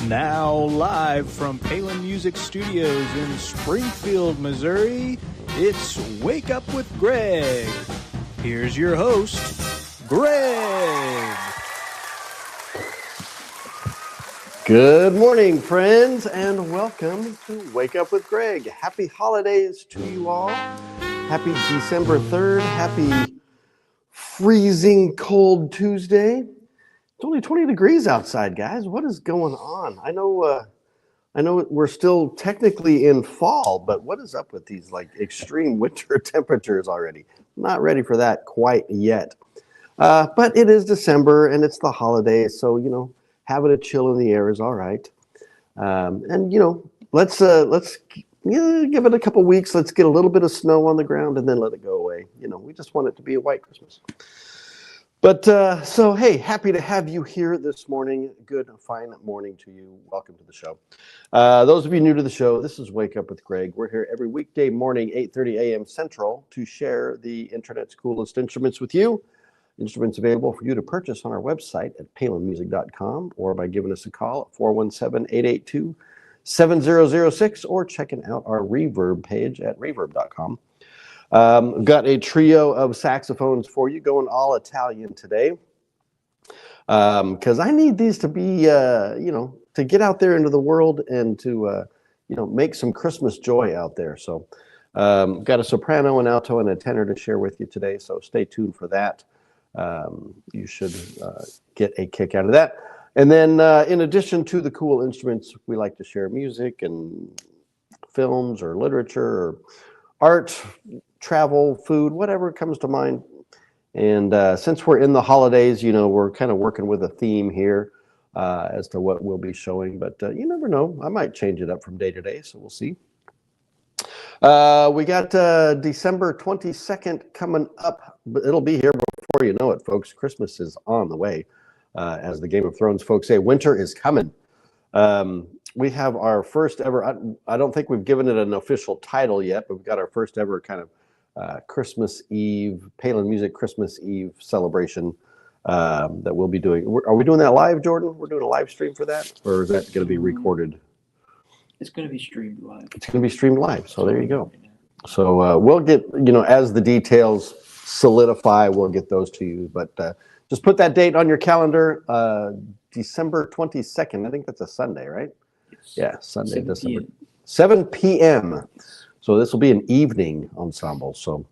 Now live from Palin Music Studios in Springfield, Missouri, it's Wake Up with Greg. Here's your host, Greg. Good morning, friends, and welcome to Wake Up with Greg. Happy holidays to you all. Happy December 3rd. Happy freezing cold Tuesday. It's only 20 degrees outside, guys. What is going on? I know we're still technically in fall, but what is up with these extreme winter temperatures already? I'm not ready for that quite yet. But it is December and it's the holidays, so having a chill in the air is all right. Let's give it a couple weeks. Let's get a little bit of snow on the ground and then let it go away. We just want it to be a white Christmas. But so, hey, happy to have you here this morning. Good, fine morning to you. Welcome to the show. Those of you new to the show, this is Wake Up with Greg. We're here every weekday morning, 8:30 a.m. Central, to share the internet's coolest instruments with you. Instruments available for you to purchase on our website at palinmusic.com or by giving us a call at 417-882-7006 or checking out our Reverb page at reverb.com. We've got a trio of saxophones for you going all Italian today because I need these to be, to get out there into the world and to, make some Christmas joy out there. So got a soprano, an alto, and a tenor to share with you today. So stay tuned for that. You should get a kick out of that. And then in addition to the cool instruments, we like to share music and films or literature or art, travel, food, whatever comes to mind. And since we're in the holidays, we're kind of working with a theme here as to what we'll be showing. But you never know. I might change it up from day to day, so we'll see. We got December 22nd coming up, but it'll be here before you know it, folks. Christmas is on the way. As the Game of Thrones folks say, winter is coming. We have our first ever, I don't think we've given it an official title yet, but we've got our first ever kind of Christmas Eve, Palin Music Christmas Eve celebration that we'll be doing. Are we doing that live, Jordan? We're doing a live stream for that? Or is that going to be recorded? It's going to be streamed live. It's going to be streamed live. So there you go. So we'll get, as the details solidify, we'll get those to you. But just put that date on your calendar, December 22nd. I think that's a Sunday, right? Yes. Yeah, Sunday, December. 7 p.m. So this will be an evening ensemble. So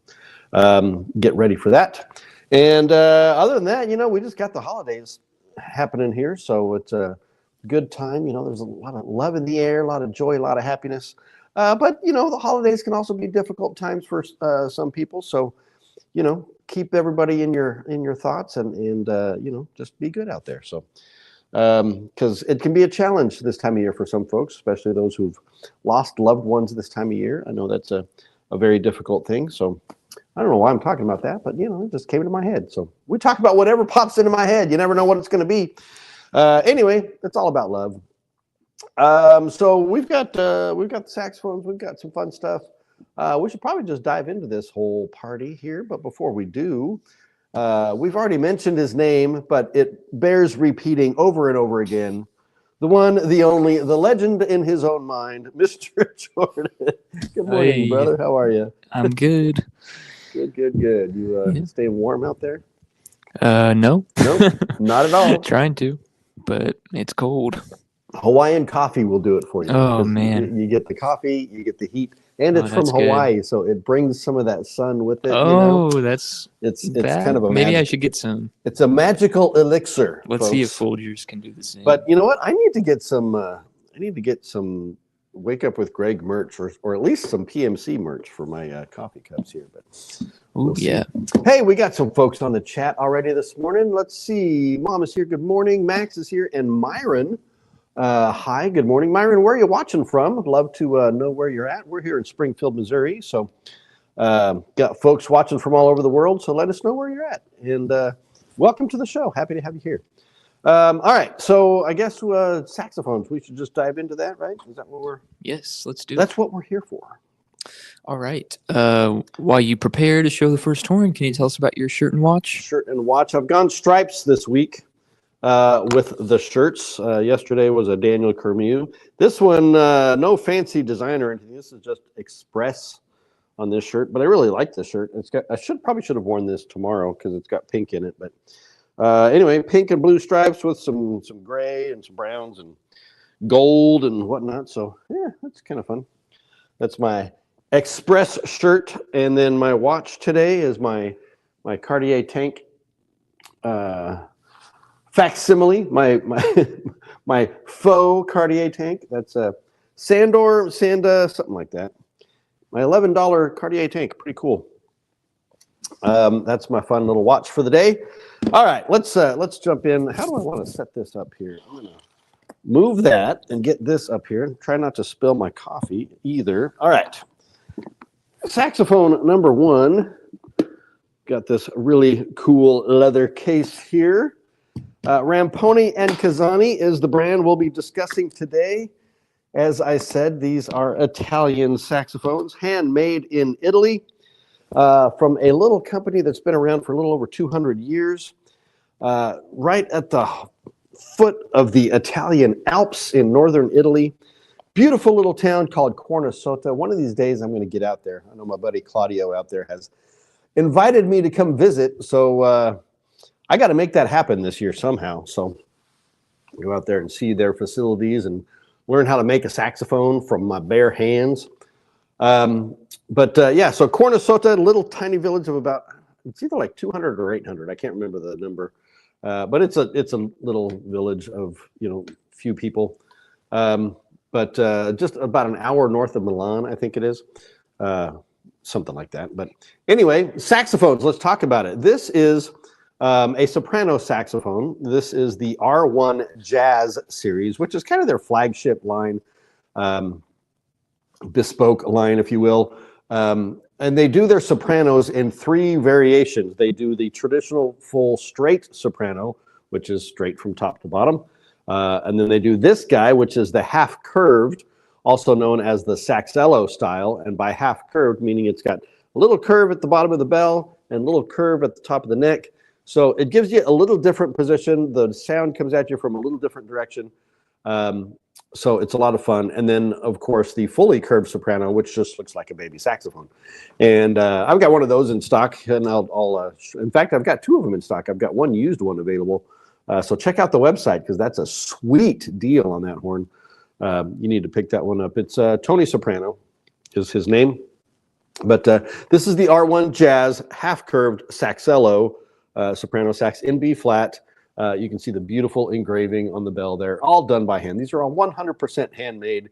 get ready for that. And other than that, we just got the holidays happening here. So it's a good time. There's a lot of love in the air, a lot of joy, a lot of happiness. But the holidays can also be difficult times for some people. So, keep everybody in your thoughts and just be good out there. So, because it can be a challenge this time of year for some folks, especially those who've lost loved ones this time of year. I know that's a very difficult thing. So I don't know why I'm talking about that, but it just came into my head. So we talk about whatever pops into my head. You never know what it's going to be. Anyway, it's all about love. So we've got the saxophones. We've got some fun stuff. We should probably just dive into this whole party here. But before we do, we've already mentioned his name, but it bears repeating over and over again. The one, the only, the legend in his own mind, Mr. Jordan. Good morning, brother. How are you? I'm good. Good. You staying warm out there? No. Nope, not at all. Trying to, but it's cold. Hawaiian coffee will do it for you. Oh, man. You get the coffee, you get the heat, and it's from Hawaii, good. So it brings some of that sun with it. That's it's kind of a maybe I should get some. It's a magical elixir. Let's folks. see if Folgers can do the same. But you know what? I need to get some. Wake Up with Greg merch, or at least some PMC merch for my coffee cups here. But we'll yeah. Hey, we got some folks on the chat already this morning. Let's see. Mom is here. Good morning. Max is here, and Myron. Hi, good morning, Myron. Where are you watching from? I'd love to know where you're at. We're here in Springfield, Missouri, so got folks watching from all over the world. So let us know where you're at, and welcome to the show. Happy to have you here. All right, so I guess saxophones. We should just dive into that, right? Is that what we're? Yes, let's do. That's what we're here for. All right. While you prepare to show the first horn, can you tell us about your shirt and watch? Shirt and watch. I've gone stripes this week. with the shirts. Yesterday was a Daniel Kermue. This one, no fancy design or anything. This is just express on this shirt, but I really like this shirt. I probably should have worn this tomorrow because it's got pink in it. But anyway, pink and blue stripes with some gray and some browns and gold and whatnot. So yeah, that's kind of fun. That's my express shirt, and then my watch today is my Cartier Tank facsimile, my my faux Cartier Tank. That's a Sanda, something like that. My $11 Cartier Tank, pretty cool. That's my fun little watch for the day. All right, let's jump in. How do I want to set this up here? I'm gonna move that and get this up here. Try not to spill my coffee either. All right, saxophone number 1. Got this really cool leather case here. Ramponi and Casani is the brand we'll be discussing today. As I said, these are Italian saxophones, handmade in Italy, from a little company that's been around for a little over 200 years, right at the foot of the Italian Alps in northern Italy. Beautiful little town called Cornisota. One of these days I'm going to get out there. I know my buddy Claudio out there has invited me to come visit, so I got to make that happen this year somehow. So go out there and see their facilities and learn how to make a saxophone from my bare hands. Yeah, so Cornisota, little tiny village of about, it's either like 200 or 800. I can't remember the number. But it's a little village of, few people. Just about an hour north of Milan, I think it is. Something like that. But anyway, saxophones, let's talk about it. This is a soprano saxophone. This is the R1 Jazz series, which is kind of their flagship line, bespoke line, if you will. And they do their sopranos in 3 variations. They do the traditional full straight soprano, which is straight from top to bottom. And then they do this guy, which is the half curved, also known as the Saxello style. And by half curved, meaning it's got a little curve at the bottom of the bell and a little curve at the top of the neck. So it gives you a little different position. The sound comes at you from a little different direction. So it's a lot of fun. And then, of course, the fully curved soprano, which just looks like a baby saxophone. And I've got one of those in stock. And in fact, I've got 2 of them in stock. I've got one used one available. So check out the website because that's a sweet deal on that horn. You need to pick that one up. It's Tony Soprano is his name. But this is the R1 Jazz half curved Saxello soprano sax in B flat. You can see the beautiful engraving on the bell there, all done by hand. These are all 100% handmade,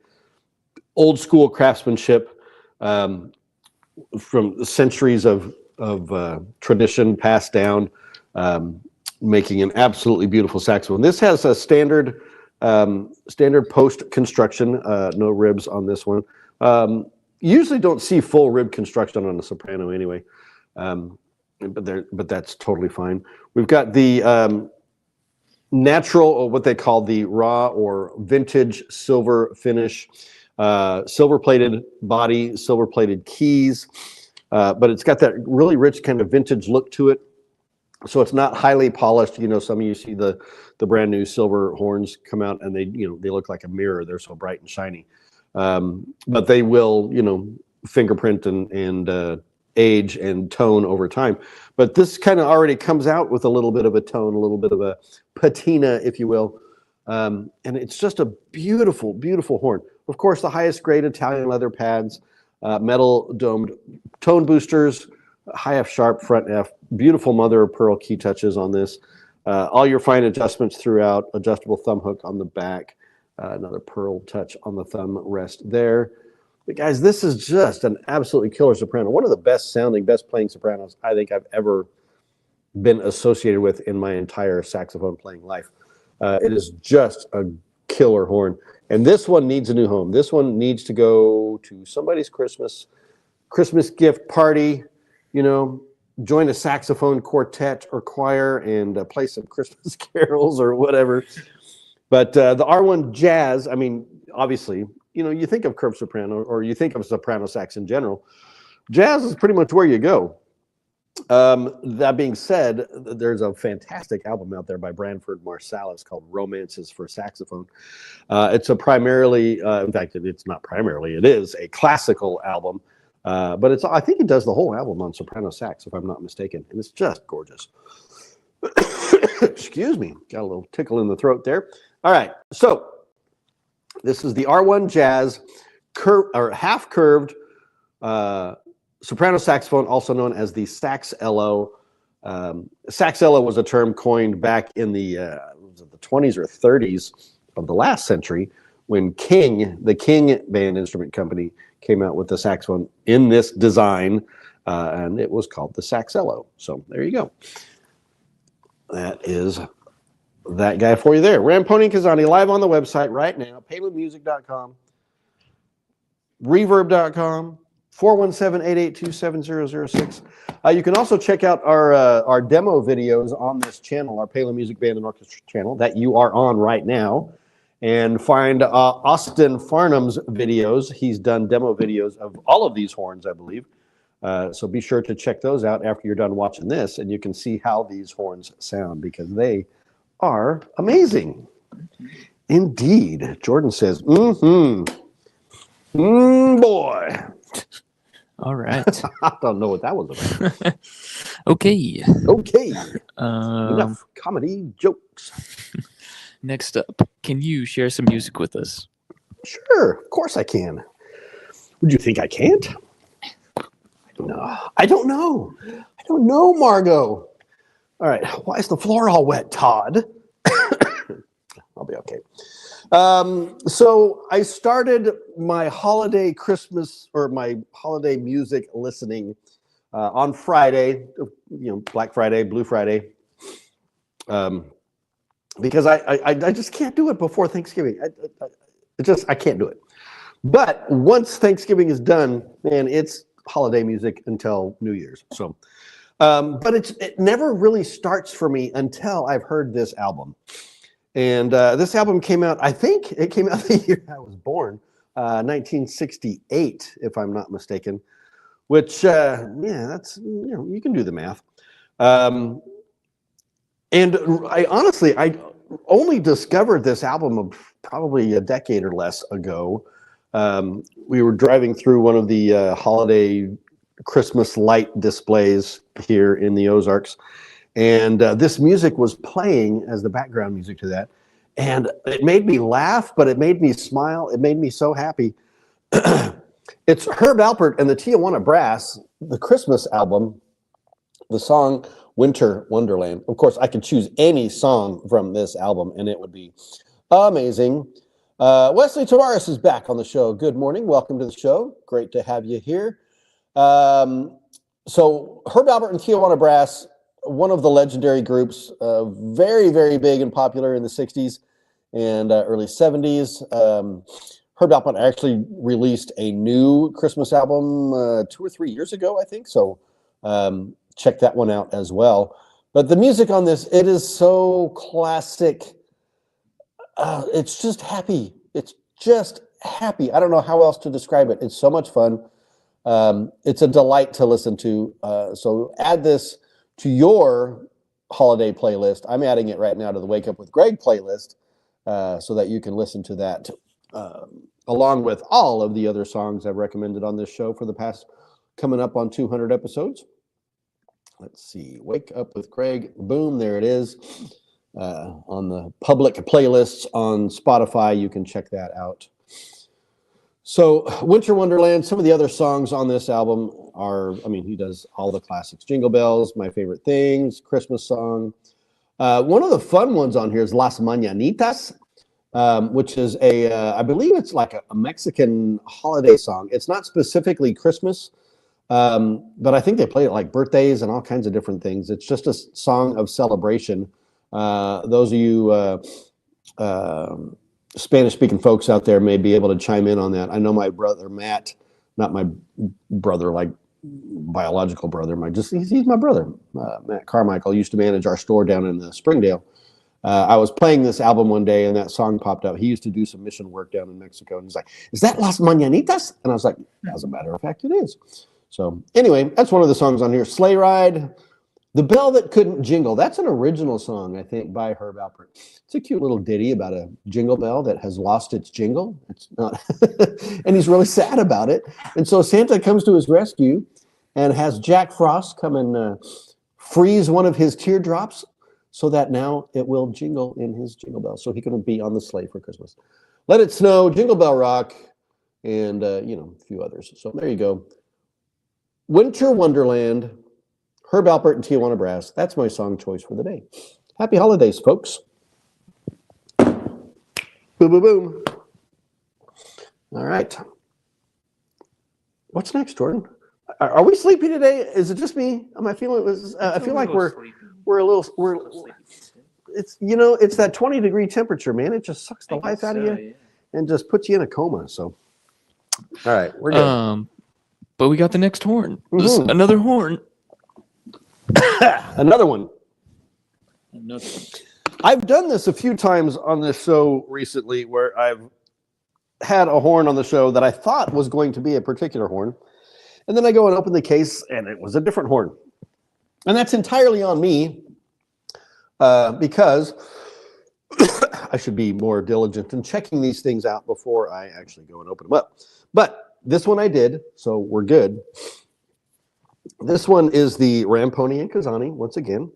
old school craftsmanship from centuries of tradition passed down, making an absolutely beautiful saxophone. This has a standard post construction, no ribs on this one. Usually don't see full rib construction on a soprano anyway. But that's totally fine. We've got the natural, or what they call the raw or vintage silver finish, silver-plated body, silver-plated keys, but it's got that really rich kind of vintage look to it. So it's not highly polished. Some of you see the brand new silver horns come out, and they look like a mirror. They're so bright and shiny, but they will fingerprint and age and tone over time. But this kind of already comes out with a little bit of a tone, a little bit of a patina, if you will. And it's just a beautiful, beautiful horn. Of course, the highest grade Italian leather pads, metal domed tone boosters, high F sharp, front F, beautiful mother of pearl key touches on this. All your fine adjustments throughout, adjustable thumb hook on the back, another pearl touch on the thumb rest there. But guys, this is just an absolutely killer soprano. One of the best sounding, best playing sopranos I think I've ever been associated with in my entire saxophone playing life. It is just a killer horn. And this one needs a new home. This one needs to go to somebody's Christmas gift party, join a saxophone quartet or choir and play some Christmas carols or whatever. But the R1 Jazz, I mean, obviously, you think of curved soprano or you think of soprano sax in general. Jazz is pretty much where you go. That being said, there's a fantastic album out there by Branford Marsalis called Romances for Saxophone. It's a primarily, in fact, it's not primarily, it is a classical album, but I think he does the whole album on soprano sax, if I'm not mistaken, and it's just gorgeous. Excuse me, got a little tickle in the throat there. All right, so this is the R1 Jazz half curved soprano saxophone, also known as the sax-ello. Sax-ello was a term coined back in the 20s or 30s of the last century when the King Band Instrument Company came out with the saxophone in this design, and it was called the sax-ello. So there you go. That is that guy for you there. Ramponi Kazani live on the website right now, palinmusic.com, reverb.com, 417-882-7006. You can also check out our demo videos on this channel, our Palin Music Band and Orchestra channel that you are on right now, and find Austin Farnham's videos. He's done demo videos of all of these horns, I believe. So be sure to check those out after you're done watching this, and you can see how these horns sound because they are amazing. Indeed. Jordan says, boy. All right. I don't know what that was about. Okay. Okay. Enough comedy jokes. Next up, can you share some music with us? Sure, of course I can. Would you think I can't? No, I don't know. I don't know, Margot. All right, why is the floor all wet, Todd? I'll be okay. So I started my holiday Christmas or my holiday music listening on Friday, Black Friday, Blue Friday, because I just can't do it before Thanksgiving. I can't do it. But once Thanksgiving is done, man, it's holiday music until New Year's. So, but it never really starts for me until I've heard this album. And this album came out, I think it came out the year I was born, 1968, if I'm not mistaken, which, that's, you can do the math. And I only discovered this album probably a decade or less ago. We were driving through one of the holiday Christmas light displays here in the Ozarks, and this music was playing as the background music to that, and it made me laugh, but it made me smile. It made me so happy. It's Herb Alpert and the Tijuana Brass, the Christmas album, the song Winter Wonderland. Of course, I could choose any song from this album, and it would be amazing. Wesley Tavares is back on the show. Good morning. Welcome to the show. Great to have you here. So Herb Alpert and Tijuana Brass, one of the legendary groups, very, very big and popular in the 60s and early 70s. Herb Alpert actually released a new Christmas album 2 or 3 years ago, I think. So check that one out as well. But the music on this, it is so classic. It's just happy. It's just happy. I don't know how else to describe it. It's so much fun. It's a delight to listen to. So add this to your holiday playlist. I'm adding it right now to the Wake Up with Greg playlist so that you can listen to that along with all of the other songs I've recommended on this show for the past, coming up on 200 episodes. Let's see. Wake Up with Greg. Boom. There it is. On the public playlists on Spotify. You can check that out. So Winter Wonderland, some of the other songs on this album are, he does all the classics. Jingle Bells, My Favorite Things, Christmas Song. One of the fun ones on here is Las Mañanitas, which is I believe it's like a Mexican holiday song. It's not specifically Christmas, but I think they play it like birthdays and all kinds of different things. It's just a song of celebration. Those of you Spanish-speaking folks out there may be able to chime in on that. I know my brother Matt, not my brother like biological brother, he's my brother. Matt Carmichael used to manage our store down in Springdale. I was playing this album one day and that song popped up. He used to do some mission work down in Mexico, and he's like, "Is that Las Mañanitas?" And I was like, "As a matter of fact, it is." So anyway, that's one of the songs on here. Sleigh Ride, The Bell That Couldn't Jingle. That's an original song, I think, by Herb Alpert. It's a cute little ditty about a jingle bell that has lost its jingle. It's not, and he's really sad about it. And so Santa comes to his rescue and has Jack Frost come and freeze one of his teardrops so that now it will jingle in his jingle bell, so he can be on the sleigh for Christmas. Let It Snow, Jingle Bell Rock, and a few others. So there you go. Winter Wonderland, Herb Alpert and Tijuana Brass. That's my song choice for the day. Happy holidays, folks. Boom, boom, boom. All right. What's next, Jordan? Are we sleepy today? Is it just me? Am I feeling? I feel like we're a little. It's it's that 20-degree temperature, man. It just sucks the life out of you and just puts you in a coma. So, all right, we're good. But we got the next horn. Mm-hmm. Another horn. Another one. Another one. I've done this a few times on this show recently where I've had a horn on the show that I thought was going to be a particular horn. And then I go and open the case and it was a different horn. And that's entirely on me because I should be more diligent in checking these things out before I actually go and open them up. But this one I did, so we're good. This one is the Ramponi and Kazani, once again.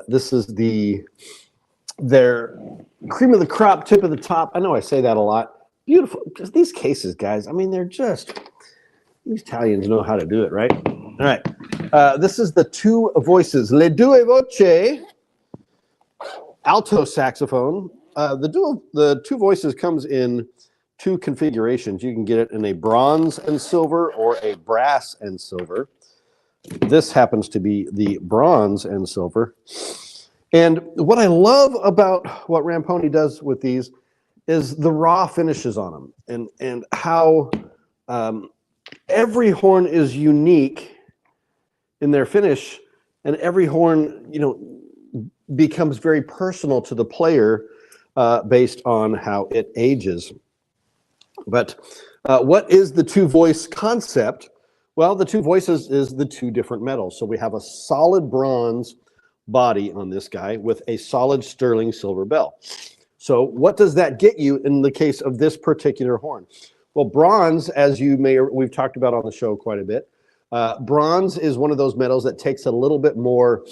This is their cream of the crop, tip of the top. I know I say that a lot. Beautiful. Just these cases, guys. I mean, they're just, these Italians know how to do it, right? All right. This is the Two Voices. Le Due Voci, alto saxophone. The Two Voices comes in two configurations. You can get it in a bronze and silver or a brass and silver. This happens to be the bronze and silver. And what I love about what Ramponi does with these is the raw finishes on them and how every horn is unique in their finish, and every horn, becomes very personal to the player based on how it ages. But what is the two-voice concept? Well, the Two Voices is the two different metals. So we have a solid bronze body on this guy with a solid sterling silver bell. So what does that get you in the case of this particular horn? Well, bronze, as we've talked about on the show quite a bit, bronze is one of those metals that takes a little bit more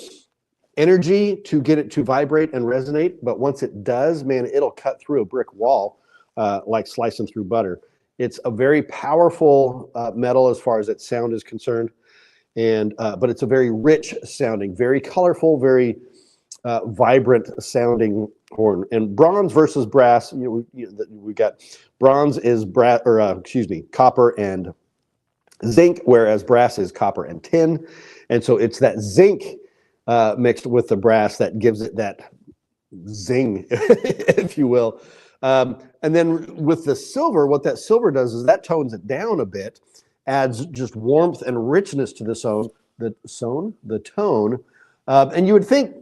energy to get it to vibrate and resonate. But once it does, man, it'll cut through a brick wall like slicing through butter. It's a very powerful metal as far as its sound is concerned, but it's a very rich sounding, very colorful, very vibrant sounding horn. And bronze versus brass, we got bronze is copper and zinc, whereas brass is copper and tin, and so it's that zinc mixed with the brass that gives it that zing, if you will. And then with the silver, what that silver does is that tones it down a bit, adds just warmth and richness to the tone. And you would think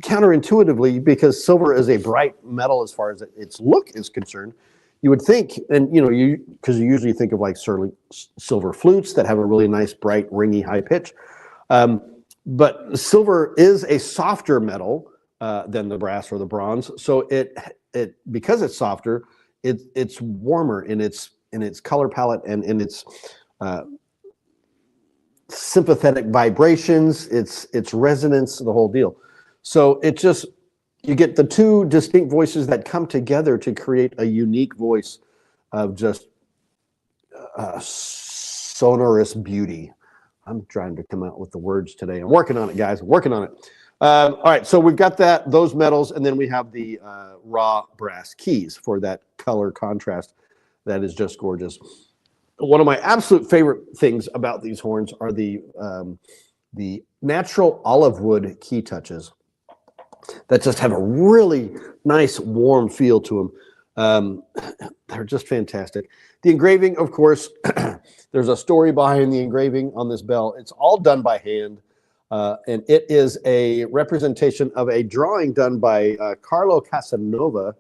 counterintuitively, because silver is a bright metal as far as its look is concerned, you would think, and because you usually think of like silver flutes that have a really nice, bright, ringy high pitch. But silver is a softer metal than the brass or the bronze. So it because it's softer, it's warmer in its color palette and in its sympathetic vibrations, its resonance, the whole deal. So you get the two distinct voices that come together to create a unique voice of just sonorous beauty. I'm trying to come out with the words today. I'm working on it, guys. I'm working on it. All right, so we've got those metals, and then we have the raw brass keys for that color contrast. That is just gorgeous. One of my absolute favorite things about these horns are the natural olive wood key touches that just have a really nice, warm feel to them. They're just fantastic. The engraving, of course, there's a story behind the engraving on this bell. It's all done by hand. And it is a representation of a drawing done by Carlo Casanova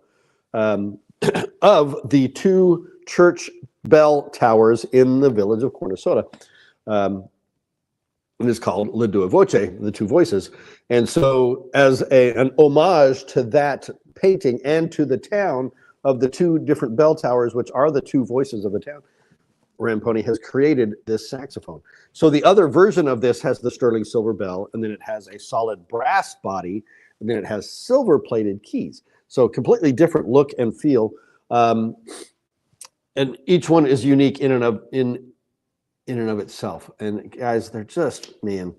of the two church bell towers in the village of Cornasota. It is called Le Due Voce, the two voices. And so as an homage to that painting and to the town of the two different bell towers, which are the two voices of the town, Ramponi has created this saxophone. So the other version of this has the sterling silver bell, and then it has a solid brass body, and then it has silver plated keys. So completely different look and feel. And each one is unique in and of itself. And guys, they're just, man,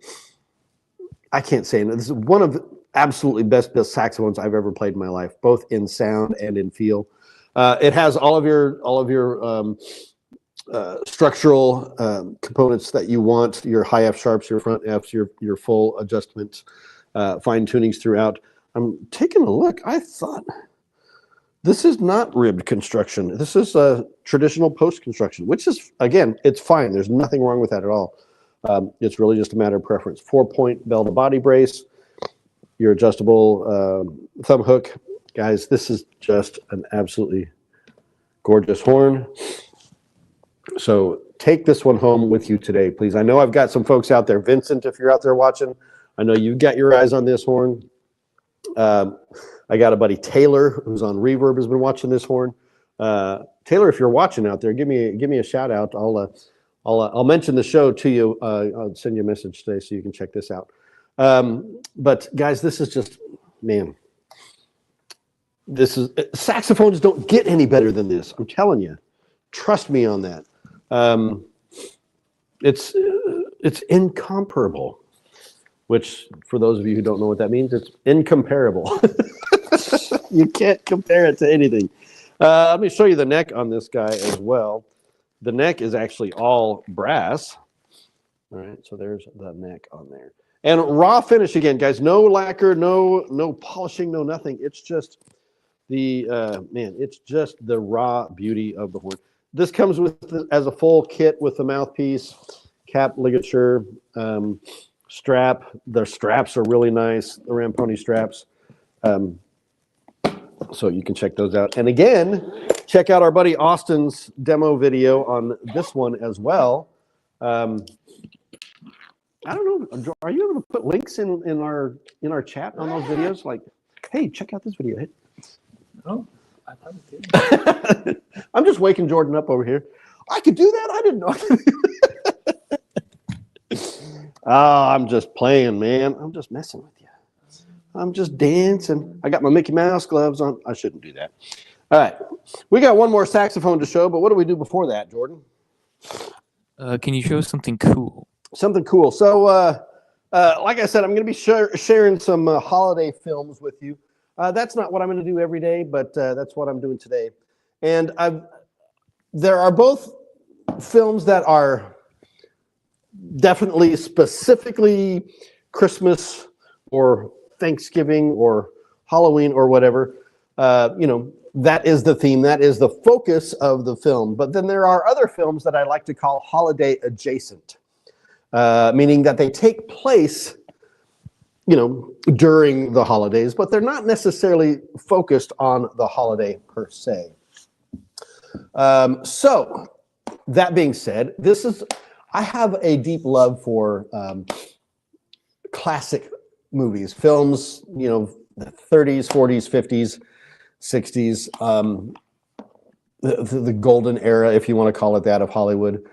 I can't say enough. This is one of the absolutely best saxophones I've ever played in my life, both in sound and in feel. It has all of your structural components that you want, your high F sharps, your front Fs, your full adjustments, fine tunings throughout. I'm taking a look. I thought this is not ribbed construction. This is a traditional post construction, which is, again, it's fine. There's nothing wrong with that at all. It's really just a matter of preference. 4-point bell to body brace, your adjustable thumb hook. Guys, this is just an absolutely gorgeous horn. So take this one home with you today, please. I know I've got some folks out there. Vincent, if you're out there watching, I know you've got your eyes on this horn. I got a buddy, Taylor, who's on Reverb, has been watching this horn. Taylor, if you're watching out there, give me a shout out. I'll mention the show to you. I'll send you a message today so you can check this out. But guys, this is just, man, saxophones don't get any better than this. I'm telling you, trust me on that. It's incomparable, which for those of you who don't know what that means, it's incomparable. You can't compare it to anything. Let me show you the neck on this guy as well. The neck is actually all brass. All right, so there's the neck on there. And raw finish again, guys. No lacquer, no polishing, no nothing. It's just it's just the raw beauty of the horn. This comes as a full kit with the mouthpiece, cap ligature, strap. The straps are really nice, the Ramponi straps. So you can check those out. And again, check out our buddy Austin's demo video on this one as well. I don't know, are you able to put links in our chat on those videos? Like, hey, check out this video. Oh, I probably did. I'm just waking Jordan up over here. I could do that? I didn't know I could do that. Oh, I'm just playing, man. I'm just messing with you. I'm just dancing. I got my Mickey Mouse gloves on. I shouldn't do that. All right. We got one more saxophone to show, but what do we do before that, Jordan? Can you show us something cool? Something cool. So, like I said, I'm going to be sharing some holiday films with you. That's not what I'm going to do every day, but that's what I'm doing today. And there are both films that are definitely specifically Christmas or Thanksgiving or Halloween or whatever. That is the theme. That is the focus of the film. But then there are other films that I like to call holiday adjacent, meaning that they take place during the holidays, but they're not necessarily focused on the holiday per se. So that being said, I have a deep love for classic movies, films, the 30s, 40s, 50s, 60s, the golden era, if you want to call it that, of Hollywood.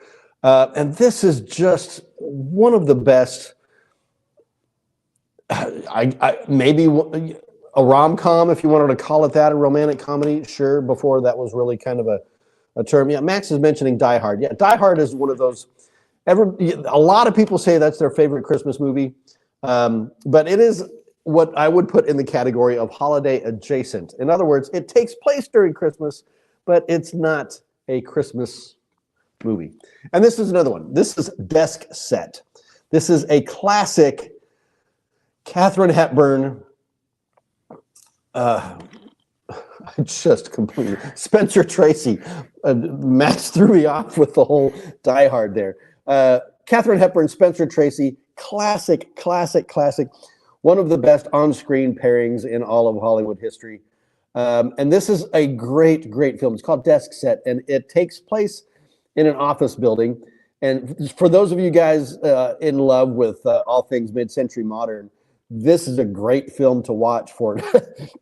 And this is just one of the best. Maybe a rom-com, if you wanted to call it that, a romantic comedy, sure, before that was really kind of a term. Yeah, Max is mentioning Die Hard. Yeah, Die Hard is one of those, a lot of people say that's their favorite Christmas movie, but it is what I would put in the category of holiday adjacent. In other words, it takes place during Christmas, but it's not a Christmas movie. And this is another one. This is Desk Set. This is a classic Katharine Hepburn, just completely, Spencer Tracy. Max threw me off with the whole Die Hard there. Katharine Hepburn, Spencer Tracy, classic. One of the best on-screen pairings in all of Hollywood history. And this is a great film. It's called Desk Set, and it takes place in an office building. And for those of you guys in love with all things mid-century modern, this is a great film to watch for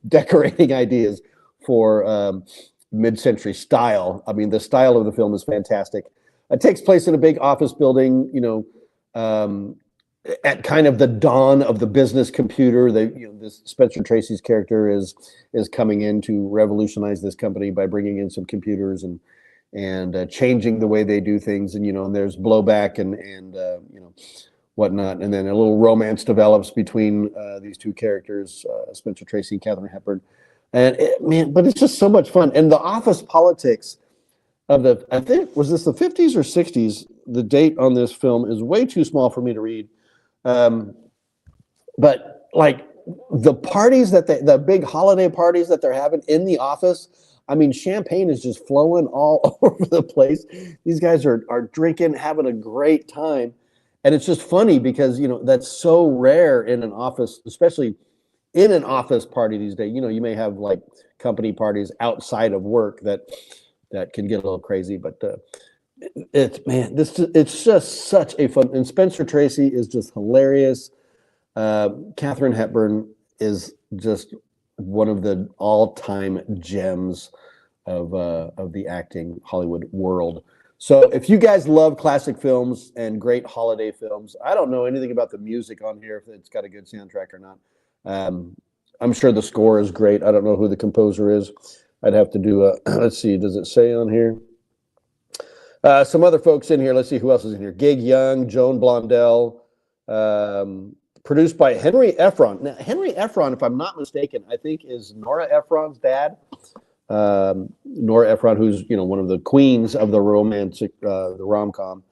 decorating ideas for mid-century style. I mean, the style of the film is fantastic. It takes place in a big office building, at kind of the dawn of the business computer. This Spencer Tracy's character is coming in to revolutionize this company by bringing in some computers and changing the way they do things. And there's blowback and whatnot. And then a little romance develops between these two characters, Spencer Tracy and Katharine Hepburn. But it's just so much fun. And the office politics of I think, was this the 50s or 60s? The date on this film is way too small for me to read. But like the parties the big holiday parties that they're having in the office, I mean, champagne is just flowing all over the place. These guys are drinking, having a great time. And it's just funny because, that's so rare in an office, especially in an office party these days. You may have like company parties outside of work that can get a little crazy, but it's just such a fun. And Spencer Tracy is just hilarious. Katharine Hepburn is just one of the all-time gems of the acting Hollywood world. So if you guys love classic films and great holiday films, I don't know anything about the music on here, if it's got a good soundtrack or not. I'm sure the score is great. I don't know who the composer is. I'd have to do let's see, does it say on here? Some other folks in here. Let's see who else is in here. Gig Young, Joan Blondell, produced by Henry Ephron. Now, Henry Ephron, if I'm not mistaken, I think is Nora Ephron's dad. Nora Ephron, who's one of the queens of the romantic, the rom-com.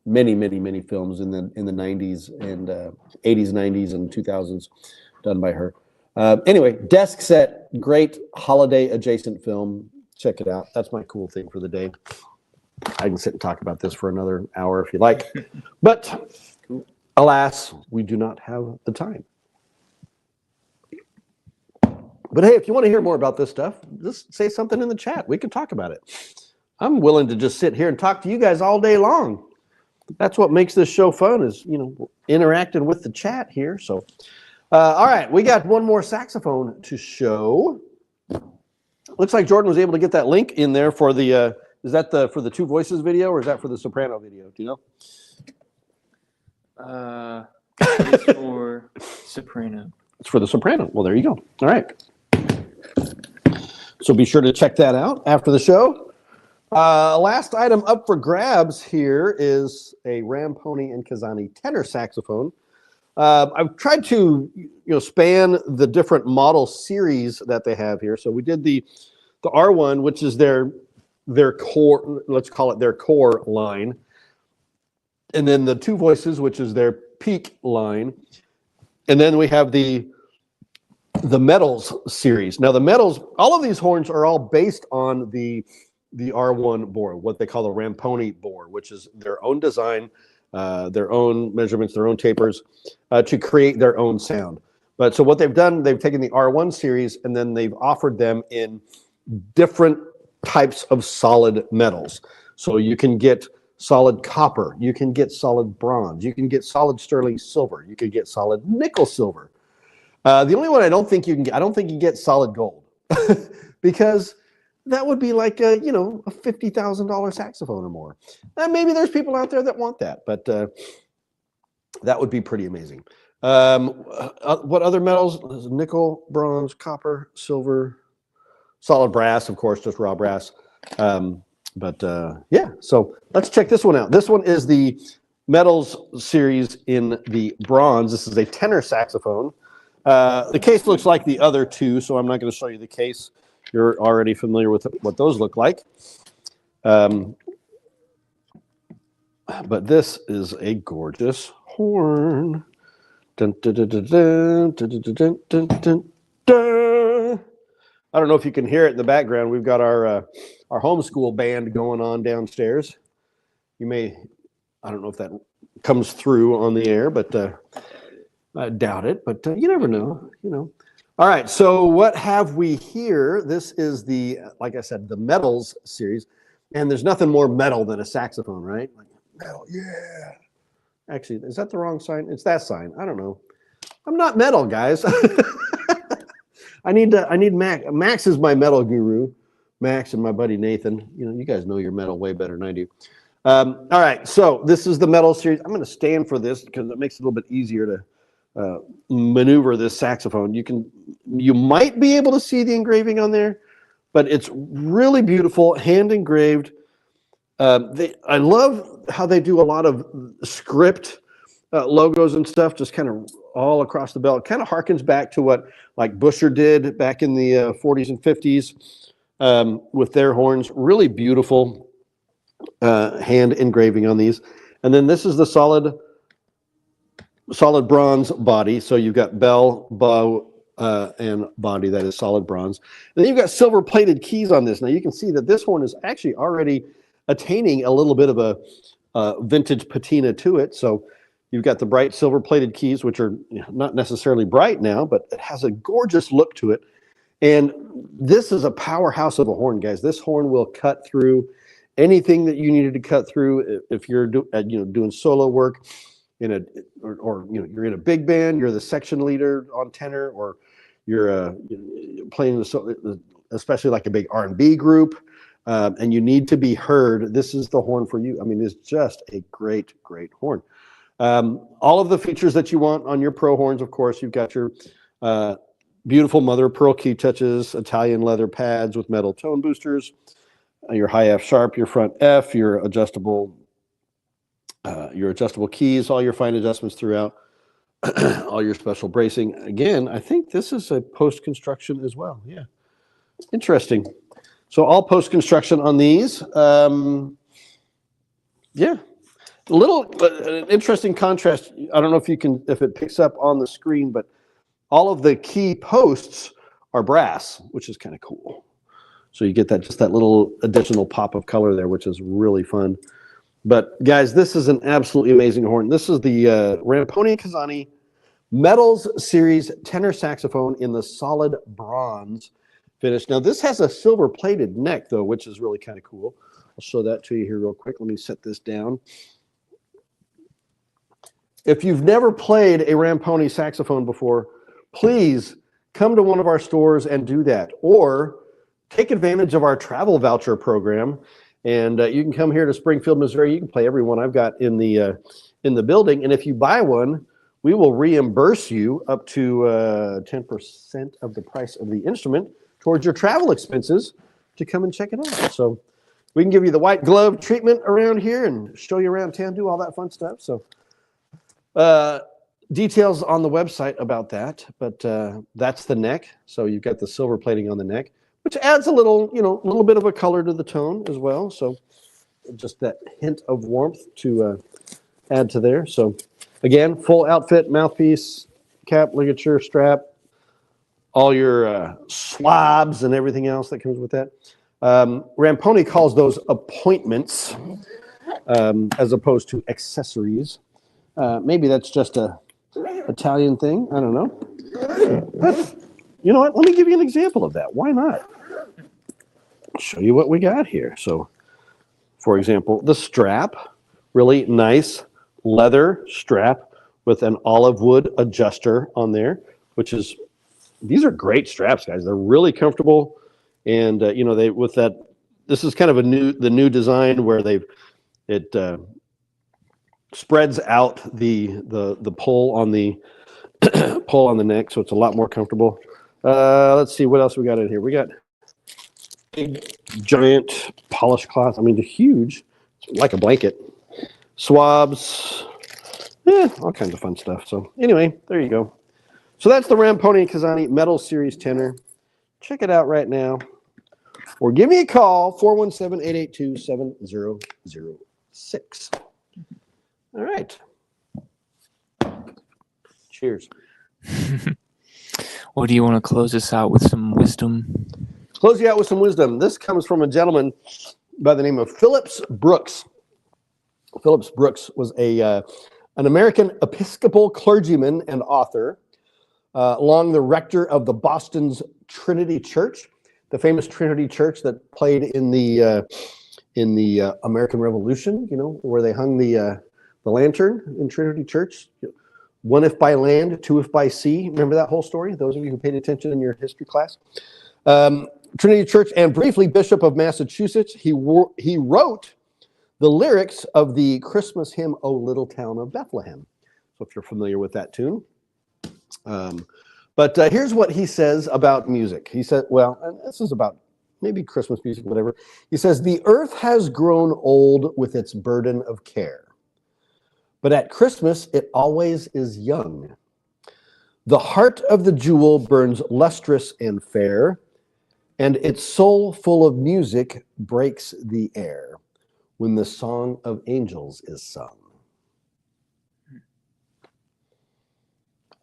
Many films in the 90s and 80s, 90s, and 2000s done by her. Anyway, Desk Set, great holiday adjacent film. Check it out. That's my cool thing for the day. I can sit and talk about this for another hour if you like. But alas, we do not have the time. But hey, if you want to hear more about this stuff, just say something in the chat. We can talk about it. I'm willing to just sit here and talk to you guys all day long. That's what makes this show fun, is interacting with the chat here. So, all right, we got one more saxophone to show. Looks like Jordan was able to get that link in there for the. Is that for the Two Voices video, or is that for the soprano video? Do you know? It's for soprano. It's for the soprano. Well, there you go. All right. So be sure to check that out after the show. Last item up for grabs here is a Ramponi and Kazani tenor saxophone. I've tried to span the different model series that they have here. So we did the R1, which is their core, let's call it their core line. And then the Two Voices, which is their peak line. And then we have the Metals series. Now the Metals, all of these horns are all based on the R1 bore, what they call the Ramponi bore, which is their own design, their own measurements, their own tapers, to create their own sound. But so what they've done, they've taken the R1 series and then they've offered them in different types of solid metals. So you can get solid copper, you can get solid bronze, you can get solid sterling silver, you can get solid nickel silver. The only one I don't think you can get solid gold because that would be like a $50,000 saxophone or more. And maybe there's people out there that want that, but that would be pretty amazing. What other metals? Nickel, bronze, copper, silver, solid brass, of course, just raw brass. Yeah, so let's check this one out. This one is the Metals series in the bronze. This is a tenor saxophone. The case looks like the other two, so I'm not going to show you the case. You're already familiar with what those look like. But this is a gorgeous horn. Dun, dun, dun, dun, dun, dun, dun, dun, dun, dun. I don't know if you can hear it in the background. We've got our homeschool band going on downstairs. I don't know if that comes through on the air, but I doubt it. But you never know, All right, so what have we here? This is like I said, the Metals series. And there's nothing more metal than a saxophone, right? Like, metal, yeah. Actually, is that the wrong sign? It's that sign. I don't know. I'm not metal, guys. I need Max. Max is my metal guru. Max and my buddy Nathan. You know, you guys know your metal way better than I do. All right, so this is the metal series. I'm going to stand for this because it makes it a little bit easier to maneuver this saxophone. You might be able to see the engraving on there, but it's really beautiful, hand engraved. I love how they do a lot of script logos and stuff, just kind of all across the belt. It kind of harkens back to what like Buescher did back in the 40s and 50s with their horns. Really beautiful hand engraving on these. And then this is the solid bronze body. So you've got bell, bow, and body that is solid bronze. And then you've got silver plated keys on this. Now you can see that this horn is actually already attaining a little bit of a vintage patina to it. So you've got the bright silver plated keys, which are not necessarily bright now, but it has a gorgeous look to it. And this is a powerhouse of a horn, guys. This horn will cut through anything that you needed to cut through. If you're doing solo work or you're in a big band, you're the section leader on tenor, or you're playing especially like a big R&B group, and you need to be heard. This is the horn for you. I mean, it's just a great horn. All of the features that you want on your pro horns, of course. You've got your beautiful mother of pearl key touches, Italian leather pads with metal tone boosters, your high F sharp, your front F, your adjustable keys, all your fine adjustments throughout, all your special bracing. Again, I think this is a post-construction as well. Yeah, interesting. So all post-construction on these. Yeah, a little an interesting contrast. I don't know if it picks up on the screen, but all of the key posts are brass, which is kind of cool. So you get that little additional pop of color there, which is really fun. But guys, this is an absolutely amazing horn. This is the Ramponi Casani Metals Series tenor saxophone in the solid bronze finish. Now this has a silver plated neck though, which is really kind of cool. I'll show that to you here real quick. Let me set this down. If you've never played a Ramponi saxophone before, please come to one of our stores and do that, or take advantage of our travel voucher program, and you can come here to Springfield, Missouri. You can play every one I've got in the building, and if you buy one, we will reimburse you up to 10% of the price of the instrument towards your travel expenses to come and check it out. So we can give you the white glove treatment around here and show you around town, do all that fun stuff. So details on the website about that, but that's the neck. So you've got the silver plating on the neck, which adds a little bit of a color to the tone as well. So just that hint of warmth to add to there. So again, full outfit, mouthpiece, cap, ligature, strap, all your slobs and everything else that comes with that. Ramponi calls those appointments as opposed to accessories. Maybe that's just a Italian thing. I don't know. But you know what? Let me give you an example of that. Why not? I'll show you what we got here. So, for example, the strap, really nice leather strap with an olive wood adjuster on there, these are great straps, guys. They're really comfortable, and this is kind of the new design where it spreads out the pull on the pull on the neck, so it's a lot more comfortable. Let's see what else we got in here. We got big, giant polished cloth. I mean, they're huge, like a blanket. Swabs, all kinds of fun stuff. So anyway, there you go. So that's the Ramponi Casani Metal Series tenor. Check it out right now, or give me a call, 417-882-7006. All right. Cheers. Well, do you want to close this out with some wisdom? Close you out with some wisdom. This comes from a gentleman by the name of Phillips Brooks. Phillips Brooks was an American Episcopal clergyman and author, along the rector of the Boston's Trinity Church, the famous Trinity Church that played in the in the American Revolution, where they hung the lantern in Trinity Church. One if by land, two if by sea. Remember that whole story? Those of you who paid attention in your history class. Trinity Church, and briefly Bishop of Massachusetts. He wrote the lyrics of the Christmas hymn, "O Little Town of Bethlehem." So if you're familiar with that tune. But here's what he says about music. He said, well, and this is about maybe Christmas music, whatever. He says, "The earth has grown old with its burden of care. But at Christmas, it always is young. The heart of the jewel burns lustrous and fair, and its soul full of music breaks the air when the song of angels is sung."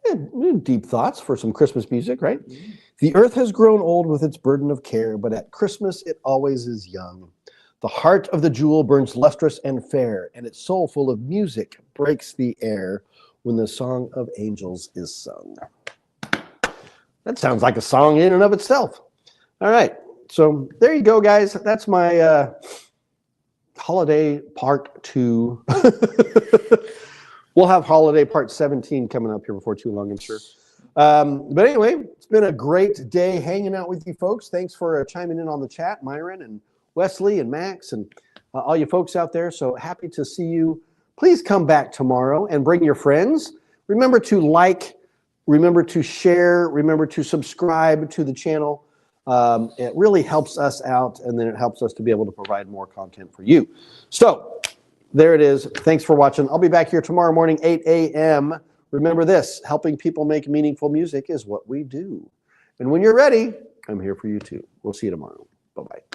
Yeah, deep thoughts for some Christmas music, right? Mm-hmm. "The earth has grown old with its burden of care, but at Christmas it always is young. The heart of the jewel burns lustrous and fair, and its soul full of music breaks the air when the song of angels is sung." That sounds like a song in and of itself. All right, so there you go, guys. That's my holiday part 2. We'll have holiday part 17 coming up here before too long, I'm sure. But anyway, it's been a great day hanging out with you folks. Thanks for chiming in on the chat, Myron and Wesley and Max and all you folks out there. So happy to see you. Please come back tomorrow and bring your friends. Remember to like, remember to share, remember to subscribe to the channel. It really helps us out, and then it helps us to be able to provide more content for you. So there it is. Thanks for watching. I'll be back here tomorrow morning, 8 a.m. Remember this, helping people make meaningful music is what we do. And when you're ready, I'm here for you too. We'll see you tomorrow. Bye-bye.